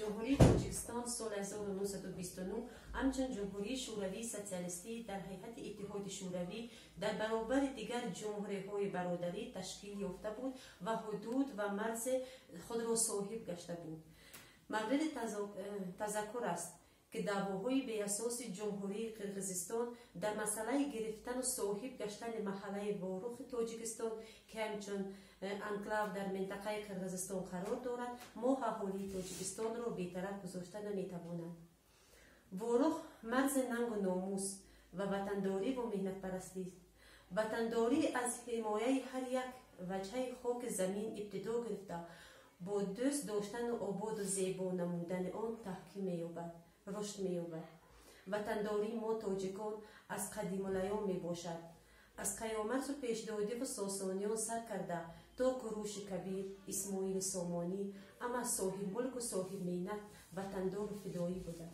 جمهوری تاجیکستان سال 1929 همچنین جمهوری شوروی سوسیالیستی در حقیقت اتحاد شوروی در برابر دیگر جمهوری‌های برادری تشکیل یافته بود و حدود و مرز خود را صاحب گشته بود. مورد تذکر است که دعواهای به اساس جمهوری قرقیزستان در مسئله گرفتن و صاحب گشتن محله واروخ تاجیکستان که همچون انکلاو در منطقه قرقیزستان قرار دارد ما اهالی تاجیکستان را بی‌طرف گذاشته نمی‌توانند. واروخ مرز ننگ و ناموس و وطنداری و مهنت پرستی است. وطنداری از حمایه هر یک وجه خاک زمین ابتدا گرفته با دوست داشتن و آباد و زیبا نمودن آن تحکیم می‌یابد، رشد می‌یابد. وطنداری ما تاجیکان از قدیم الایام میباشد. از قیامت و پیشدادی و ساسانیان سر کرده تا کوروش کبیر، اسماعیل سامانی اما صاحب ملک و صاحب مهنت وطندار و فدایی بوده.